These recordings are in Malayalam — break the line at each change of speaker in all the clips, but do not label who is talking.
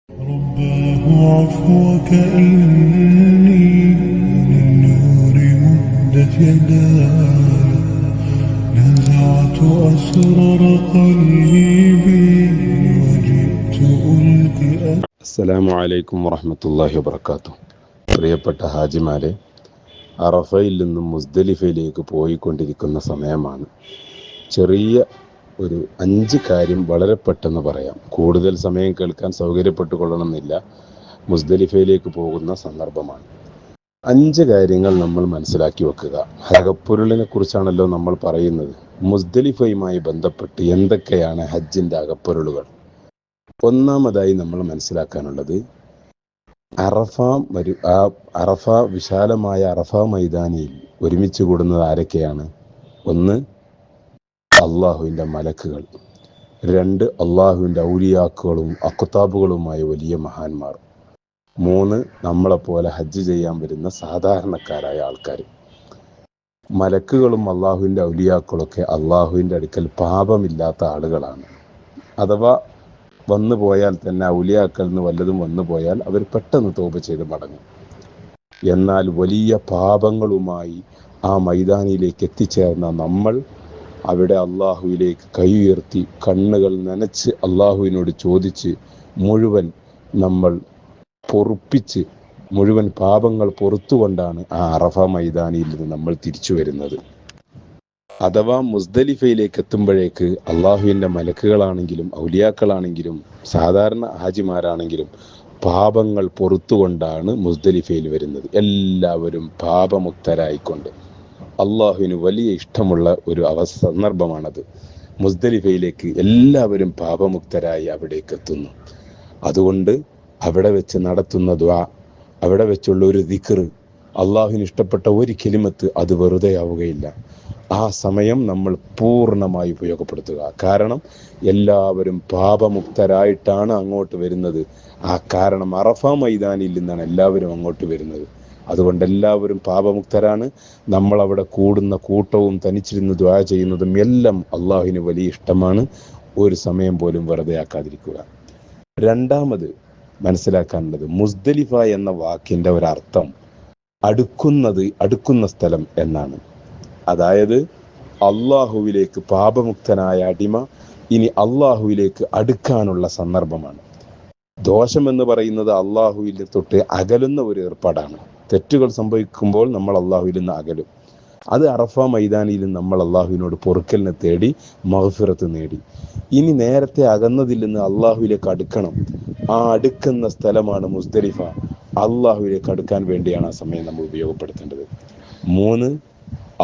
رباه عفوك إني للنور مدت يداي نزعت أسرار قلبي وجئت ألقي
അസ്സലാമു അലൈക്കും വറഹ്മത്തുള്ളാഹി വബറകാതുഹു. പ്രിയപ്പെട്ട ഹാജിമാരെ, അറഫയിൽ നിന്നും മുസ്ദലിഫയിലേക്ക് പോയിക്കൊണ്ടിരിക്കുന്ന സമയമാണ്. ചെറിയ ഒരു 5 കാര്യം വളരെ പെട്ടെന്ന് പറയാം. കൂടുതൽ സമയം കേൾക്കാൻ സൗകര്യപ്പെട്ടുകൊള്ളണമെന്നില്ല. മുസ്ദലിഫയിലേക്ക് പോകുന്ന സന്ദർഭമാണ്. 5 കാര്യങ്ങൾ നമ്മൾ മനസ്സിലാക്കി വെക്കുക. അകപ്പൊരുളിനെ കുറിച്ചാണല്ലോ നമ്മൾ പറയുന്നത്. മുസ്ദലിഫയുമായി ബന്ധപ്പെട്ട് എന്തൊക്കെയാണ് ഹജ്ജിൻ്റെ അകപ്പൊരുളുകൾ? ഒന്നാമതായി നമ്മൾ മനസ്സിലാക്കാനുള്ളത്, അറഫ വിശാലമായ അറഫ മൈതാനിയിൽ ഒരുമിച്ച് കൂടുന്നത് ആരൊക്കെയാണ്? 1, അള്ളാഹുവിൻ്റെ മലക്കുകൾ. 2, അള്ളാഹുവിൻ്റെ ഔലിയാക്കളും അഖ്താബുകളുമായ വലിയ മഹാന്മാർ. 3, നമ്മളെപ്പോലെ ഹജ്ജ് ചെയ്യാൻ വരുന്ന സാധാരണക്കാരായ ആൾക്കാർ. മലക്കുകളും അള്ളാഹുവിൻ്റെ ഔലിയാക്കളൊക്കെ അള്ളാഹുവിൻ്റെ അടുക്കൽ പാപമില്ലാത്ത ആളുകളാണ്. അഥവാ വന്നു പോയാൽ തന്നെ ഔലിയാക്കളിൽ നിന്ന് വല്ലതും വന്നു പോയാൽ അവർ പെട്ടെന്ന് തൗബ ചെയ്ത് മടങ്ങും. എന്നാൽ വലിയ പാപങ്ങളുമായി ആ മൈതാനിയിലേക്ക് എത്തിച്ചേർന്ന നമ്മൾ അവിടെ അള്ളാഹുവിലേക്ക് കൈ ഉയർത്തി കണ്ണുകൾ നനച്ച് അള്ളാഹുവിനോട് ചോദിച്ച് നമ്മൾ പൊറുപ്പിച്ച് മുഴുവൻ പാപങ്ങൾ പൊറുത്തുകൊണ്ടാണ് ആ അറഫ മൈതാനിയിൽ നിന്ന് നമ്മൾ തിരിച്ചു വരുന്നത്. അഥവാ മുസ്ദലിഫയിലേക്ക് എത്തുമ്പോഴേക്ക് അള്ളാഹുവിൻ്റെ മലക്കുകളാണെങ്കിലും ഔലിയാക്കളാണെങ്കിലും സാധാരണ ഹാജിമാരാണെങ്കിലും പാപങ്ങൾ പൊറുത്തുകൊണ്ടാണ് മുസ്ദലിഫയിൽ വരുന്നത്. എല്ലാവരും പാപമുക്തരായിക്കൊണ്ട്. അള്ളാഹുവിന് വലിയ ഇഷ്ടമുള്ള ഒരു സന്ദർഭമാണത്. മുസ്ദലിഫയിലേക്ക് എല്ലാവരും പാപമുക്തരായി അവിടേക്ക് എത്തുന്നു. അതുകൊണ്ട് അവിടെ വെച്ച് നടത്തുന്ന ദുആ, അവിടെ വെച്ചുള്ള ഒരു ദിക്ർ, അള്ളാഹുവിന് ഇഷ്ടപ്പെട്ട ഒരു കലിമത്ത് അത് വെറുതെ ആവുകയില്ല. ആ സമയം നമ്മൾ പൂർണ്ണമായി ഉപയോഗപ്പെടുത്തുക. കാരണം എല്ലാവരും പാപമുക്തരായിട്ടാണ് അങ്ങോട്ട് വരുന്നത്. കാരണം അറഫ മൈതാനിയിൽ നിന്നാണ് എല്ലാവരും അങ്ങോട്ട് വരുന്നത്. അതുകൊണ്ട് എല്ലാവരും പാപമുക്തരാണ്. നമ്മളവിടെ കൂടുന്ന കൂട്ടവും തനിച്ചിരുന്ന് ദുആ ചെയ്യുന്നതും എല്ലാം അള്ളാഹുവിന് വലിയ ഇഷ്ടമാണ്. ഒരു സമയം പോലും വെറുതെ ആക്കാതിരിക്കുക. രണ്ടാമത് മനസ്സിലാക്കാനുള്ളത്, മുസ്ദലിഫ എന്ന വാക്കിൻ്റെ ഒരർത്ഥം അടുക്കുന്ന സ്ഥലം എന്നാണ്. അതായത് അള്ളാഹുവിലേക്ക് പാപമുക്തനായ അടിമ ഇനി അള്ളാഹുവിലേക്ക് അടുക്കാനുള്ള സന്ദർഭമാണ്. ദോഷം എന്ന് പറയുന്നത് അള്ളാഹുവിൽ തൊട്ട് അകലുന്ന ഒരു ഏർപ്പാടാണ്. തെറ്റുകൾ സംഭവിക്കുമ്പോൾ നമ്മൾ അള്ളാഹുവിൽ നിന്ന് അകലും. അത് അറഫ മൈതാനിയിൽ നമ്മൾ അള്ളാഹുവിനോട് പൊറുക്കലിനെ തേടി മഗ്ഫിറത്ത് നേടി. ഇനി നേരത്തെ അകന്നതിൽ നിന്ന് അള്ളാഹുവിലേക്ക് അടുക്കണം. ആ അടുക്കുന്ന സ്ഥലമാണ് മുസ്ദലിഫ. അള്ളാഹുവിലേക്ക് അടുക്കാൻ വേണ്ടിയാണ് ആ സമയം നമ്മൾ ഉപയോഗപ്പെടുത്തേണ്ടത്. 3,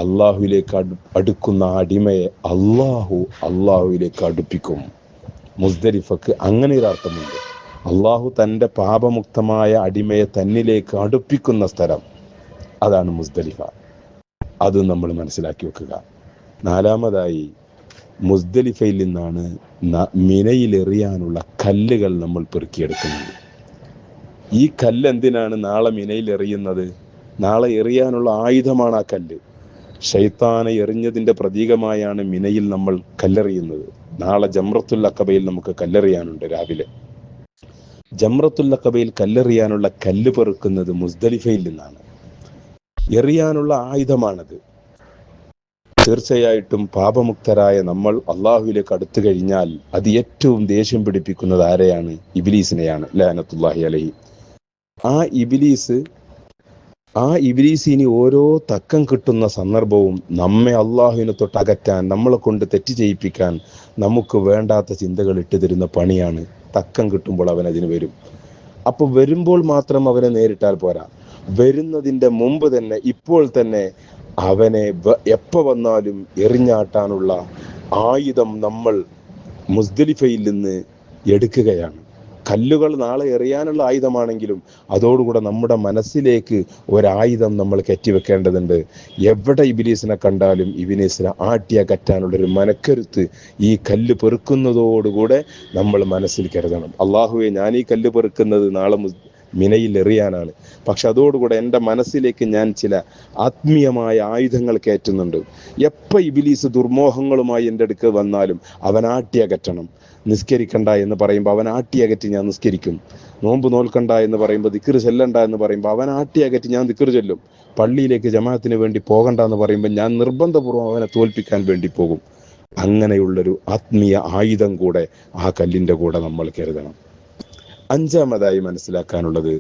അള്ളാഹുവിലേക്ക് അടുക്കുന്ന അടിമയെ അള്ളാഹുവിലേക്ക് അടുപ്പിക്കും. മുസ്ദലിഫക്ക് അങ്ങനെ ഒരു അർത്ഥമുണ്ട്. അള്ളാഹു തൻ്റെ പാപമുക്തമായ അടിമയെ തന്നിലേക്ക് അടുപ്പിക്കുന്ന സ്ഥലം, അതാണ് മുസ്ദലിഫ. അത് നമ്മൾ മനസ്സിലാക്കി വെക്കുക. 4മതായി, മുസ്ദലിഫയിൽ നിന്നാണ് മിനയിലെറിയാനുള്ള കല്ലുകൾ നമ്മൾ പെറുക്കിയെടുക്കുന്നത്. ഈ കല്ല് എന്തിനാണ് നാളെ മിനയിൽ എറിയുന്നത്? നാളെ എറിയാനുള്ള ആയുധമാണ് ആ കല്ല്. ശൈത്താനെ എറിഞ്ഞതിൻ്റെ പ്രതീകമായാണ് മിനയിൽ നമ്മൾ കല്ലെറിയുന്നത്. നാളെ ജംറത്തുൽ അഖബയിൽ നമുക്ക് കല്ലെറിയാനുണ്ട്. രാവിലെ ജംറത്തുൽ അഖബയിൽ കല്ലെറിയാനുള്ള കല്ല് പെറുക്കുന്നത് മുസ്ദലിഫയിൽ നിന്നാണ്. എറിയാനുള്ള ആയുധമാണത്. തീർച്ചയായിട്ടും പാപമുക്തരായ നമ്മൾ അള്ളാഹുവിലേക്ക് അടുത്തു കഴിഞ്ഞാൽ അത് ഏറ്റവും ദേഷ്യം പിടിപ്പിക്കുന്നത് ആരെയാണ്? ഇബ്ലീസിനെയാണ്, ലഅനത്തുല്ലാഹി അലൈഹി. ആ ഇബ്ലീസ് ഇനി ഓരോ തക്കം കിട്ടുന്ന സന്ദർഭവും നമ്മെ അള്ളാഹുവിനെ തൊട്ട് അകറ്റാൻ, നമ്മളെ കൊണ്ട് തെറ്റ് ചെയ്യിപ്പിക്കാൻ, നമുക്ക് വേണ്ടാത്ത ചിന്തകൾ ഇട്ട് തരുന്ന പണിയാണ്. തക്കം കിട്ടുമ്പോൾ അവൻ അതിന് വരും. അപ്പോൾ വരുമ്പോൾ മാത്രം അവനെ നേരിട്ടാൽ പോരാ. വരുന്നതിൻ്റെ മുമ്പ് തന്നെ, ഇപ്പോൾ തന്നെ അവനെ എപ്പോൾ വന്നാലും എറിഞ്ഞാട്ടാനുള്ള ആയുധം നമ്മൾ മുസ്ദലിഫയിൽ നിന്ന് എടുക്കുകയാണ്. കല്ലുകൾ നാളെ എറിയാനുള്ള ആയുധമാണെങ്കിലും അതോടുകൂടെ നമ്മുടെ മനസ്സിലേക്ക് ഒരായുധം നമ്മൾ കെറ്റിവെക്കേണ്ടതുണ്ട്. എവിടെ ഇബ്ലീസിനെ കണ്ടാലും ഇബ്ലീസിനെ ആട്ടിയകറ്റാനുള്ളൊരു മനക്കരുത്ത് ഈ കല്ല് പെറുക്കുന്നതോടുകൂടെ നമ്മൾ മനസ്സിൽ കരുതണം. അള്ളാഹുവെ, ഞാൻ ഈ കല്ല് പെറുക്കുന്നത് നാളെ മിനയിൽ എറിയാനാണ്. പക്ഷെ അതോടുകൂടെ എൻ്റെ മനസ്സിലേക്ക് ഞാൻ ചില ആത്മീയമായ ആയുധങ്ങൾ കയറ്റുന്നുണ്ട്. എപ്പോൾ ഇബ്ലീസ് ദുർമോഹങ്ങളുമായി എൻ്റെ അടുക്കൽ വന്നാലും അവൻ ആട്ടിയകറ്റണം. നിസ്കരിക്കണ്ട എന്ന് പറയുമ്പോൾ അവൻ ആട്ടിയകറ്റി ഞാൻ നിസ്കരിക്കും. നോമ്പ് നോൽക്കണ്ട എന്ന് പറയുമ്പോൾ ദിക്ർ ചെല്ലണ്ട എന്ന് പറയുമ്പോൾ അവൻ ആട്ടിയകറ്റി ഞാൻ ദിക്ർ ചൊല്ലും. പള്ളിയിലേക്ക് ജമാഅത്തിന് വേണ്ടി പോകണ്ട എന്ന് പറയുമ്പോൾ ഞാൻ നിർബന്ധപൂർവ്വം അവനെ തോൽപ്പിക്കാൻ വേണ്ടി പോകും. അങ്ങനെയുള്ളൊരു ആത്മീയ ആയുധം കൂടെ ആ കല്ലിൻ്റെ കൂടെ നമ്മൾ കരുതണം. അഞ്ചാമതായി മനസ്സിലാക്കാനുള്ളത്,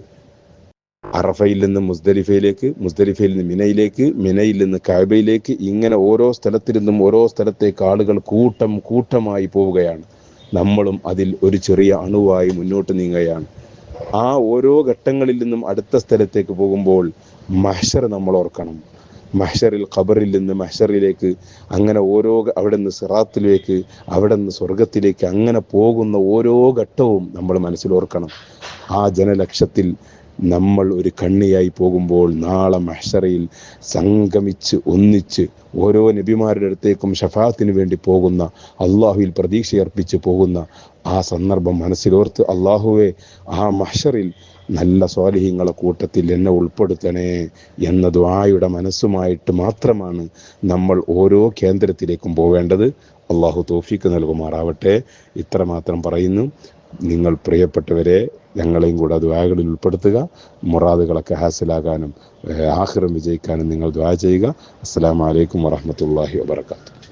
അറഫയിൽ നിന്ന് മുസ്ദലിഫയിലേക്ക്, മുസ്ദലിഫയിൽ നിന്ന് മിനയിലേക്ക്, മിനയിൽ നിന്ന് കഅബയിലേക്ക്, ഇങ്ങനെ ഓരോ സ്ഥലത്തിൽ നിന്നും ഓരോ സ്ഥലത്തേക്ക് ആളുകൾ കൂട്ടം കൂട്ടമായി പോവുകയാണ്. നമ്മളും അതിൽ ഒരു ചെറിയ അണുവായി മുന്നോട്ട് നീങ്ങുകയാണ്. ആ ഓരോ ഘട്ടങ്ങളിൽ നിന്നും അടുത്ത സ്ഥലത്തേക്ക് പോകുമ്പോൾ മഹ്ശർ നമ്മൾ ഓർക്കണം. മഹ്ശറിൽ, ഖബറിൽ നിന്ന് മഹ്ശറിലേക്ക്, അങ്ങനെ ഓരോ, അവിടെ നിന്ന് സിറാത്തിലേക്ക്, അവിടെ നിന്ന് സ്വർഗത്തിലേക്ക്, അങ്ങനെ പോകുന്ന ഓരോ ഘട്ടവും നമ്മൾ മനസ്സിലോർക്കണം. ആ ജനലക്ഷത്തിൽ നമ്മൾ ഒരു കണ്ണിയായി പോകുമ്പോൾ നാളെ മഹ്ശറയിൽ സംഗമിച്ച് ഒന്നിച്ച് ഓരോ നബിമാരുടെ അടുത്തേക്കും ഷഫാത്തിന് വേണ്ടി പോകുന്ന, അള്ളാഹുവിൽ പ്രതീക്ഷയർപ്പിച്ച് പോകുന്ന ആ സന്ദർഭം മനസ്സിലോർത്ത്, അള്ളാഹുവെ ആ മഹ്ശറിൽ നല്ല സ്വാലിഹീങ്ങളെ കൂട്ടത്തിൽ എന്നെ ഉൾപ്പെടുത്തണേ എന്ന ദുആയുടെ മനസ്സുമായിട്ട് മാത്രമാണ് നമ്മൾ ഓരോ കേന്ദ്രത്തിലേക്കും പോവേണ്ടത്. അള്ളാഹു തൗഫീക്ക് നൽകുമാറാവട്ടെ. ഇത്രമാത്രം പറയുന്നു. നിങ്ങൾ പ്രിയപ്പെട്ടവരെ, ഞങ്ങളെയും കൂടെ ദുആകളിൽ ഉൾപ്പെടുത്തുക. മുറാദുകളൊക്കെ ഹാസിലാകാനും ആഖിറം വിജയിക്കാനും നിങ്ങൾ ദുആ ചെയ്യുക. അസ്സലാമു അലൈക്കും വറഹ്മത്തുള്ളാഹി വബറകാതുഹു.